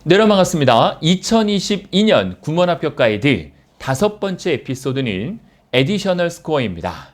네, 여러분 반갑습니다. 2022년 구몬 합격 가이드 5번째 에피소드는 에디셔널 스코어입니다.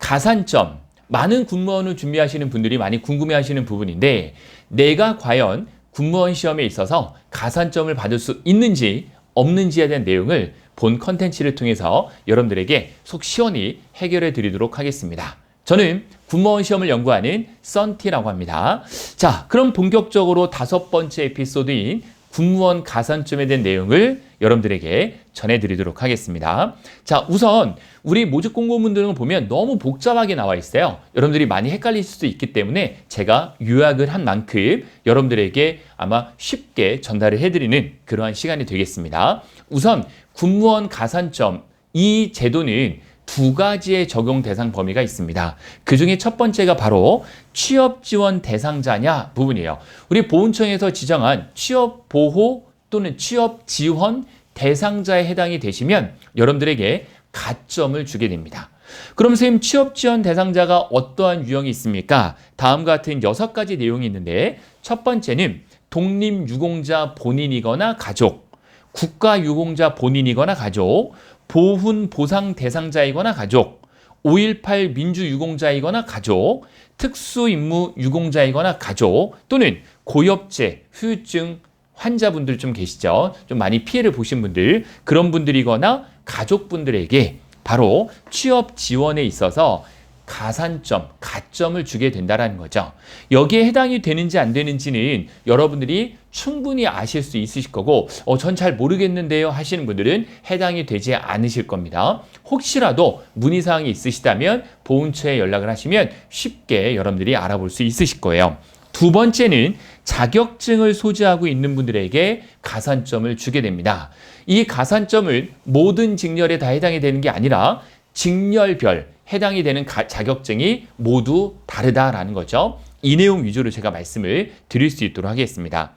가산점, 많은 군무원을 준비하시는 분들이 많이 궁금해하시는 부분인데 내가 과연 군무원 시험에 있어서 가산점을 받을 수 있는지 없는지에 대한 내용을 본 컨텐츠를 통해서 여러분들에게 속 시원히 해결해 드리도록 하겠습니다. 저는 군무원 시험을 연구하는 썬티라고 합니다. 자, 그럼 본격적으로 5번째 에피소드인 군무원 가산점에 대한 내용을 여러분들에게 전해드리도록 하겠습니다. 자, 우선 우리 모집 공고문들을 보면 너무 복잡하게 나와 있어요. 여러분들이 많이 헷갈릴 수도 있기 때문에 제가 요약을 한 만큼 여러분들에게 아마 쉽게 전달을 해드리는 그러한 시간이 되겠습니다. 우선 군무원 가산점, 이 제도는 2가지의 적용 대상 범위가 있습니다. 그 중에 첫 번째가 바로 취업 지원 대상자냐 부분이에요. 우리 보훈청에서 지정한 취업 보호 또는 취업 지원 대상자에 해당이 되시면 여러분들에게 가점을 주게 됩니다. 그럼 선생님, 취업 지원 대상자가 어떠한 유형이 있습니까? 다음과 같은 6가지 내용이 있는데, 첫 번째는 독립유공자 본인이거나 가족, 국가유공자 본인이거나 가족, 보훈 보상 대상자이거나 가족, 5.18 민주유공자이거나 가족, 특수임무 유공자이거나 가족, 또는 고엽제, 후유증 환자분들 좀 계시죠? 좀 많이 피해를 보신 분들, 그런 분들이거나 가족분들에게 바로 취업 지원에 있어서 가산점, 가점을 주게 된다는 거죠. 여기에 해당이 되는지 안 되는지는 여러분들이 충분히 아실 수 있으실 거고, 전 잘 모르겠는데요 하시는 분들은 해당이 되지 않으실 겁니다. 혹시라도 문의사항이 있으시다면 보훈처에 연락을 하시면 쉽게 여러분들이 알아볼 수 있으실 거예요. 두 번째는 자격증을 소지하고 있는 분들에게 가산점을 주게 됩니다. 이 가산점은 모든 직렬에 다 해당이 되는 게 아니라 직렬별 해당이 되는 자격증이 모두 다르다라는 거죠. 이 내용 위주로 제가 말씀을 드릴 수 있도록 하겠습니다.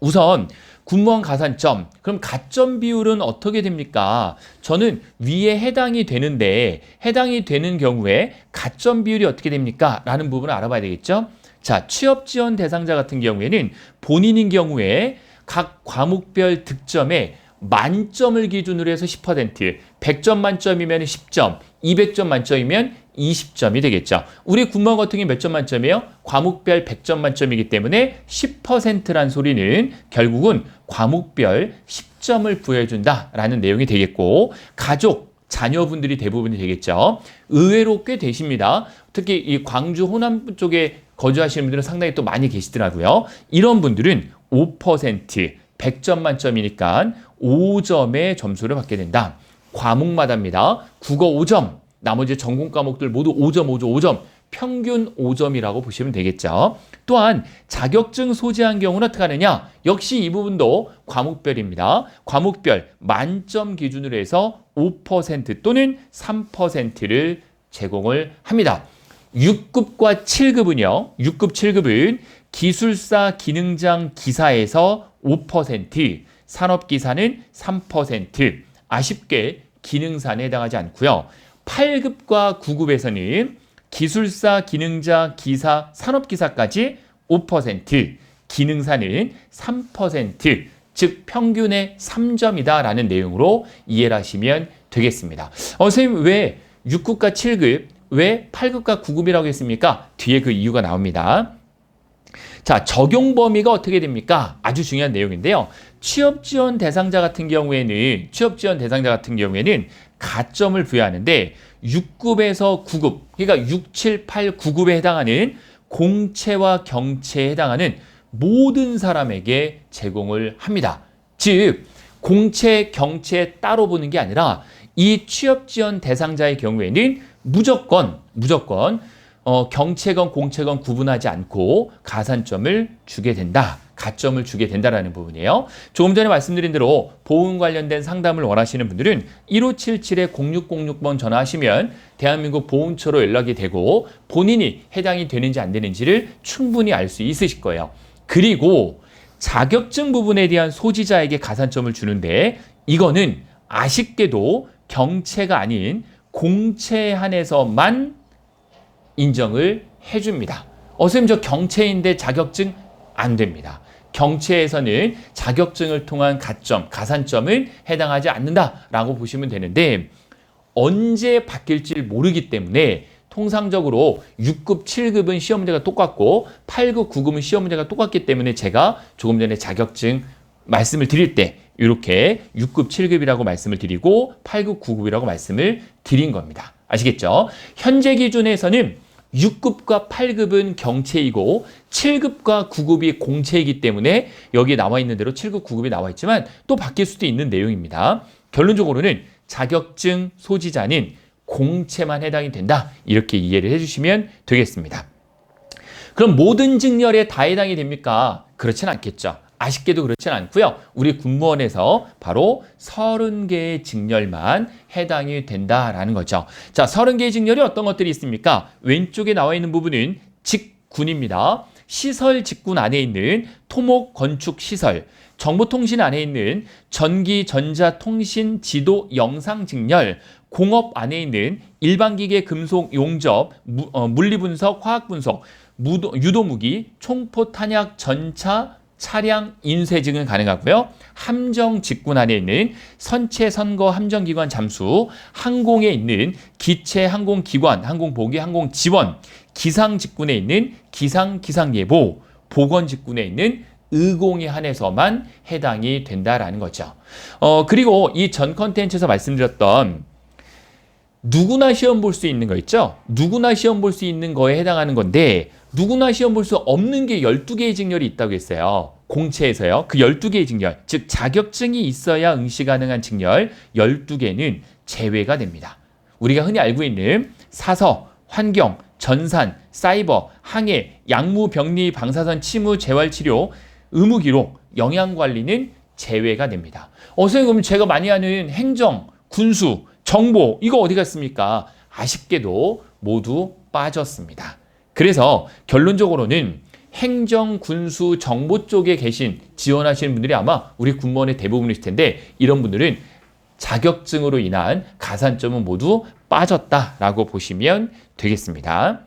우선 군무원 가산점, 그럼 가점 비율은 어떻게 됩니까? 저는 위에 해당이 되는데 해당이 되는 경우에 가점 비율이 어떻게 됩니까? 라는 부분을 알아봐야 되겠죠. 자, 취업 지원 대상자 같은 경우에는 본인인 경우에 각 과목별 득점에 만점을 기준으로 해서 10%, 100점 만점이면 10점, 200점 만점이면 20점이 되겠죠. 우리 군무원 같은 경우 몇 점 만점이에요? 과목별 100점 만점이기 때문에 10%란 소리는 결국은 과목별 10점을 부여해준다라는 내용이 되겠고, 가족, 자녀분들이 대부분이 되겠죠. 의외로 꽤 되십니다. 특히 이 광주 호남 쪽에 거주하시는 분들은 상당히 또 많이 계시더라고요. 이런 분들은 5%, 100점 만점이니까 5점의 점수를 받게 된다. 과목마다입니다. 국어 5점, 나머지 전공 과목들 모두 5점, 5점, 5점, 평균 5점이라고 보시면 되겠죠. 또한 자격증 소지한 경우는 어떻게 하느냐? 역시 이 부분도 과목별입니다. 과목별 만점 기준으로 해서 5% 또는 3%를 제공을 합니다. 6급과 7급은요. 6급, 7급은 기술사, 기능장, 기사에서 5%, 산업기사는 3%, 아쉽게 기능사에 해당하지 않고요. 8급과 9급에서는 기술사, 기능자, 기사, 산업기사까지 5%, 기능사는 3%, 즉 평균의 3점이다라는 내용으로 이해를 하시면 되겠습니다. 선생님, 왜 6급과 7급, 왜 8급과 9급이라고 했습니까? 뒤에 그 이유가 나옵니다. 자, 적용 범위가 어떻게 됩니까? 아주 중요한 내용인데요. 취업 지원 대상자 같은 경우에는 가점을 부여하는데 6급에서 9급, 그러니까 6, 7, 8, 9급에 해당하는 공채와 경채에 해당하는 모든 사람에게 제공을 합니다. 즉, 공채, 경채 따로 보는 게 아니라 이 취업 지원 대상자의 경우에는 무조건 경채건 공채건 구분하지 않고 가산점을 주게 된다. 가점을 주게 된다라는 부분이에요. 조금 전에 말씀드린 대로 보훈 관련된 상담을 원하시는 분들은 1577-0606번 전화하시면 대한민국 보훈처로 연락이 되고 본인이 해당이 되는지 안 되는지를 충분히 알 수 있으실 거예요. 그리고 자격증 부분에 대한 소지자에게 가산점을 주는데 이거는 아쉽게도 경채가 아닌 공채에 한해서만 인정을 해줍니다. 선생님, 저 경채인데 자격증 안 됩니다. 경채에서는 자격증을 통한 가점, 가산점을 해당하지 않는다라고 보시면 되는데 언제 바뀔지 모르기 때문에 통상적으로 6급, 7급은 시험 문제가 똑같고 8급, 9급은 시험 문제가 똑같기 때문에 제가 조금 전에 자격증 말씀을 드릴 때 이렇게 6급, 7급이라고 말씀을 드리고 8급, 9급이라고 말씀을 드린 겁니다. 아시겠죠? 현재 기준에서는 6급과 8급은 경채이고 7급과 9급이 공채이기 때문에 여기에 나와 있는 대로 7급, 9급이 나와 있지만 또 바뀔 수도 있는 내용입니다. 결론적으로는 자격증 소지자는 공채만 해당이 된다. 이렇게 이해를 해주시면 되겠습니다. 그럼 모든 직렬에 다 해당이 됩니까? 그렇진 않겠죠. 아쉽게도 그렇진 않고요. 우리 군무원에서 바로 30개의 직렬만 해당이 된다라는 거죠. 자, 30개의 직렬이 어떤 것들이 있습니까? 왼쪽에 나와 있는 부분은 직군입니다. 시설 직군 안에 있는 토목, 건축, 시설, 정보통신 안에 있는 전기, 전자, 통신, 지도, 영상 직렬, 공업 안에 있는 일반기계, 금속, 용접, 물리분석, 화학분석, 유도무기, 총포, 탄약, 전차, 차량, 인쇄증은 가능하고요. 함정 직군 안에 있는 선체, 선거, 함정기관 잠수, 항공에 있는 기체, 항공기관, 항공보기, 항공지원, 기상 직군에 있는 기상, 기상예보, 보건 직군에 있는 의공에 한해서만 해당이 된다라는 거죠. 그리고 이 전 컨텐츠에서 말씀드렸던 누구나 시험 볼 수 있는 거 있죠? 누구나 시험 볼 수 있는 거에 해당하는 건데 누구나 시험 볼 수 없는 게 12개의 직렬이 있다고 했어요. 공채에서요. 그 12개의 직렬, 즉 자격증이 있어야 응시 가능한 직렬 12개는 제외가 됩니다. 우리가 흔히 알고 있는 사서, 환경, 전산, 사이버, 항해, 약무, 병리, 방사선, 침후, 재활치료, 의무기록, 영양관리는 제외가 됩니다. 선생님 그럼 제가 많이 하는 행정, 군수, 정보 이거 어디 갔습니까? 아쉽게도 모두 빠졌습니다. 그래서 결론적으로는 행정, 군수, 정보 쪽에 계신 지원하시는 분들이 아마 우리 군무원의 대부분이실 텐데 이런 분들은 자격증으로 인한 가산점은 모두 빠졌다라고 보시면 되겠습니다.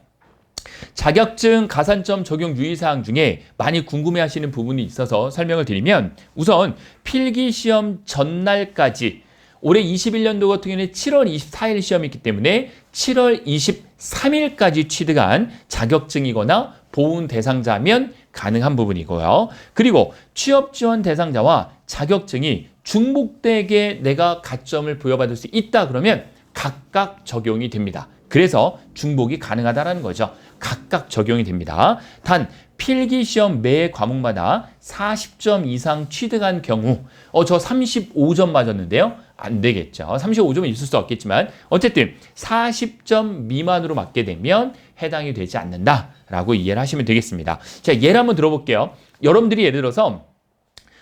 자격증 가산점 적용 유의사항 중에 많이 궁금해하시는 부분이 있어서 설명을 드리면 우선 필기시험 전날까지 올해 21년도 같은 경우는 7월 24일 시험이 있기 때문에 7월 23일까지 취득한 자격증이거나 보훈 대상자면 가능한 부분이고요. 그리고 취업 지원 대상자와 자격증이 중복되게 내가 가점을 부여받을 수 있다 그러면 각각 적용이 됩니다. 그래서 중복이 가능하다는 거죠. 각각 적용이 됩니다. 단 필기시험 매 과목마다 40점 이상 취득한 경우 저 35점 맞았는데요. 안 되겠죠. 35점은 있을 수 없겠지만 어쨌든 40점 미만으로 맞게 되면 해당이 되지 않는다라고 이해를 하시면 되겠습니다. 자, 예를 한번 들어볼게요. 여러분들이 예를 들어서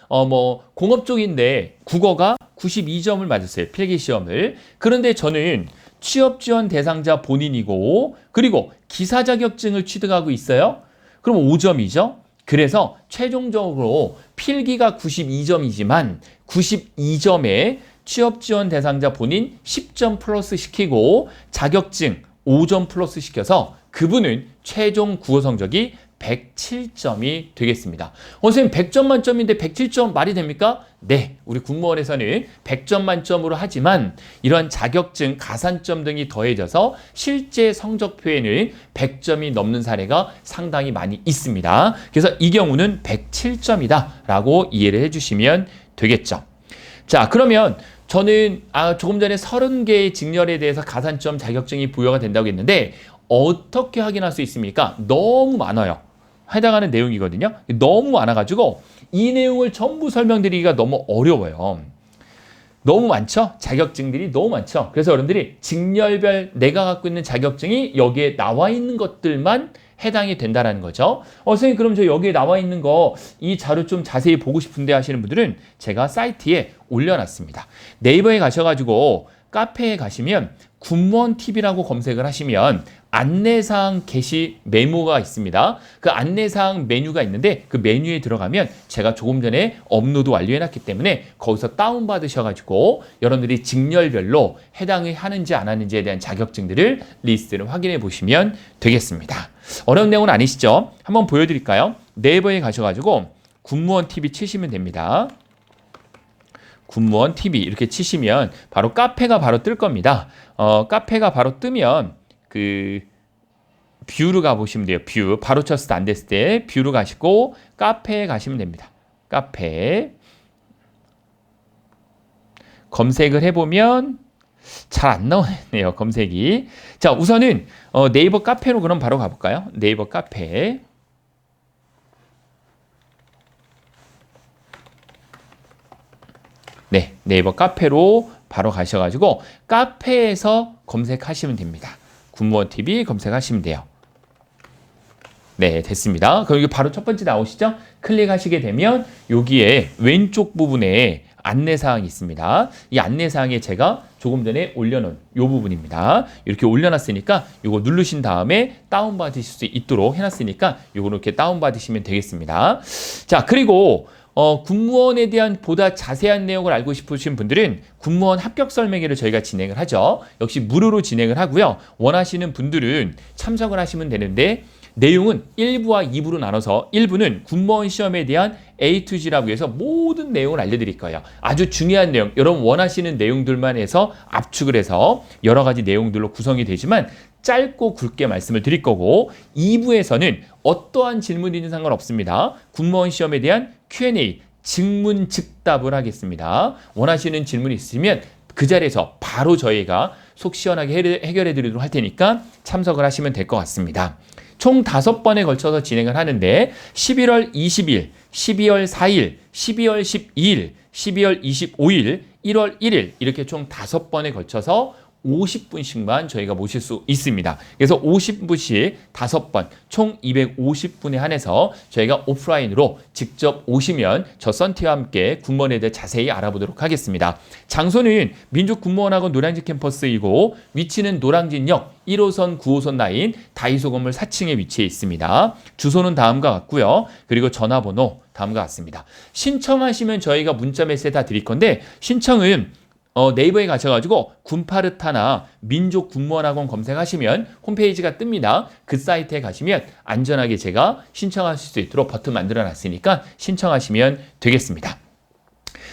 공업 쪽인데 국어가 92점을 맞았어요. 필기시험을. 그런데 저는 취업 지원 대상자 본인이고 그리고 기사 자격증을 취득하고 있어요. 그럼 5점이죠. 그래서 최종적으로 필기가 92점이지만 92점에 취업 지원 대상자 본인 10점 플러스 시키고 자격증 5점 플러스 시켜서 그분은 최종 국어 성적이 107점이 되겠습니다. 선생님 100점 만점인데 107점 말이 됩니까? 네, 우리 군무원에서는 100점 만점으로 하지만 이런 자격증, 가산점 등이 더해져서 실제 성적표에는 100점이 넘는 사례가 상당히 많이 있습니다. 그래서 이 경우는 107점이다 라고 이해를 해주시면 되겠죠. 자, 그러면 저는 조금 전에 30개의 직렬에 대해서 가산점 자격증이 부여가 된다고 했는데 어떻게 확인할 수 있습니까? 너무 많아요. 해당하는 내용이거든요. 너무 많아가지고 이 내용을 전부 설명드리기가 너무 어려워요. 너무 많죠? 자격증들이 너무 많죠? 그래서 여러분들이 직렬별 내가 갖고 있는 자격증이 여기에 나와 있는 것들만 해당이 된다는 거죠. 선생님 그럼 저 여기에 나와 있는 거 이 자료 좀 자세히 보고 싶은데 하시는 분들은 제가 사이트에 올려놨습니다. 네이버에 가셔가지고 카페에 가시면 군무원 TV라고 검색을 하시면 안내사항 게시 메모가 있습니다. 그 안내사항 메뉴가 있는데 그 메뉴에 들어가면 제가 조금 전에 업로드 완료해놨기 때문에 거기서 다운받으셔가지고 여러분들이 직렬별로 해당이 하는지 안 하는지에 대한 자격증들을 리스트를 확인해 보시면 되겠습니다. 어려운 내용은 아니시죠? 한번 보여드릴까요? 네이버에 가셔가지고 군무원 TV 치시면 됩니다. 군무원 TV 이렇게 치시면 바로 카페가 바로 뜰 겁니다. 카페가 바로 뜨면 그 뷰로 가보시면 돼요. 뷰. 바로 쳤을 때 안 됐을 때 뷰로 가시고 카페에 가시면 됩니다. 카페. 검색을 해보면 잘 안 나오네요. 검색이. 자, 우선은 네이버 카페로 그럼 바로 가볼까요? 네이버 카페. 네, 네이버 카페로 바로 가셔가지고 카페에서 검색하시면 됩니다. 군무원 TV 검색하시면 돼요. 네, 됐습니다. 그럼 여기 바로 첫 번째 나오시죠? 클릭하시게 되면 여기에 왼쪽 부분에 안내사항이 있습니다. 이 안내사항에 제가 조금 전에 올려놓은 이 부분입니다. 이렇게 올려놨으니까 이거 누르신 다음에 다운받으실 수 있도록 해놨으니까 이거 이렇게 다운받으시면 되겠습니다. 자, 그리고 군무원에 대한 보다 자세한 내용을 알고 싶으신 분들은 군무원 합격 설명회를 저희가 진행을 하죠. 역시 무료로 진행을 하고요. 원하시는 분들은 참석을 하시면 되는데 내용은 1부와 2부로 나눠서 1부는 군무원 시험에 대한 A to G라고 해서 모든 내용을 알려드릴 거예요. 아주 중요한 내용, 여러분 원하시는 내용들만 해서 압축을 해서 여러 가지 내용들로 구성이 되지만 짧고 굵게 말씀을 드릴 거고 2부에서는 어떠한 질문이든 상관없습니다. 군무원 시험에 대한 Q&A, 즉문즉답을 하겠습니다. 원하시는 질문이 있으면 그 자리에서 바로 저희가 속 시원하게 해결해 드리도록 할 테니까 참석을 하시면 될 것 같습니다. 총 5번에 걸쳐서 진행을 하는데 11월 20일, 12월 4일, 12월 12일, 12월 25일, 1월 1일 이렇게 총 5번에 걸쳐서 50분씩만 저희가 모실 수 있습니다. 그래서 50분씩 5번, 총 250분에 한해서 저희가 오프라인으로 직접 오시면 저 썬티와 함께 군무원에 대해 자세히 알아보도록 하겠습니다. 장소는 민족군무원학원 노량진 캠퍼스이고 위치는 노량진역 1호선, 9호선 라인 다이소 건물 4층에 위치해 있습니다. 주소는 다음과 같고요. 그리고 전화번호 다음과 같습니다. 신청하시면 저희가 문자 메시지 다 드릴 건데 신청은 네이버에 가셔가지고 군파르타나 민족군무원학원 검색하시면 홈페이지가 뜹니다. 그 사이트에 가시면 안전하게 제가 신청하실 수 있도록 버튼 만들어 놨으니까 신청하시면 되겠습니다.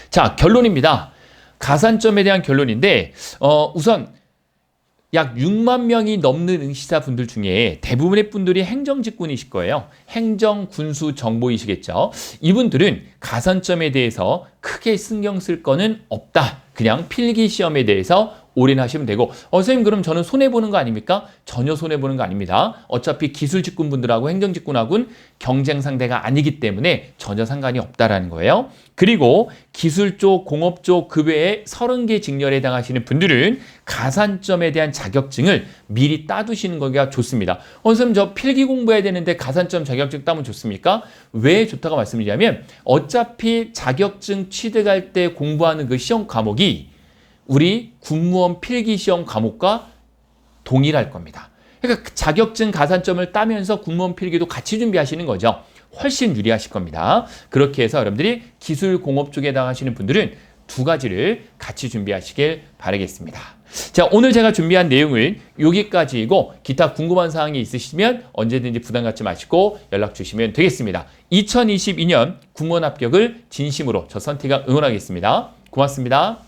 자, 결론입니다. 가산점에 대한 결론인데 우선 약 6만 명이 넘는 응시자분들 중에 대부분의 분들이 행정직군이실 거예요. 행정, 군수, 정보이시겠죠. 이분들은 가산점에 대해서 크게 신경 쓸 거는 없다. 그냥 필기시험에 대해서 올인하시면 되고 선생님 그럼 저는 손해보는 거 아닙니까? 전혀 손해보는 거 아닙니다. 어차피 기술직군분들하고 행정직군하고는 경쟁 상대가 아니기 때문에 전혀 상관이 없다라는 거예요. 그리고 기술 쪽, 공업 쪽 그 외에 30개 직렬에 해당하시는 분들은 가산점에 대한 자격증을 미리 따두시는 거가 좋습니다. 선생님 저 필기 공부해야 되는데 가산점 자격증 따면 좋습니까? 왜 좋다고 말씀드리냐면 어차피 자격증 취득할 때 공부하는 그 시험 과목이 우리 군무원 필기시험 과목과 동일할 겁니다. 그러니까 자격증 가산점을 따면서 군무원 필기도 같이 준비하시는 거죠. 훨씬 유리하실 겁니다. 그렇게 해서 여러분들이 기술 공업 쪽에 해당하시는 분들은 두 가지를 같이 준비하시길 바라겠습니다. 자, 오늘 제가 준비한 내용은 여기까지이고 기타 궁금한 사항이 있으시면 언제든지 부담 갖지 마시고 연락 주시면 되겠습니다. 2022년 군무원 합격을 진심으로 저 선티가 응원하겠습니다. 고맙습니다.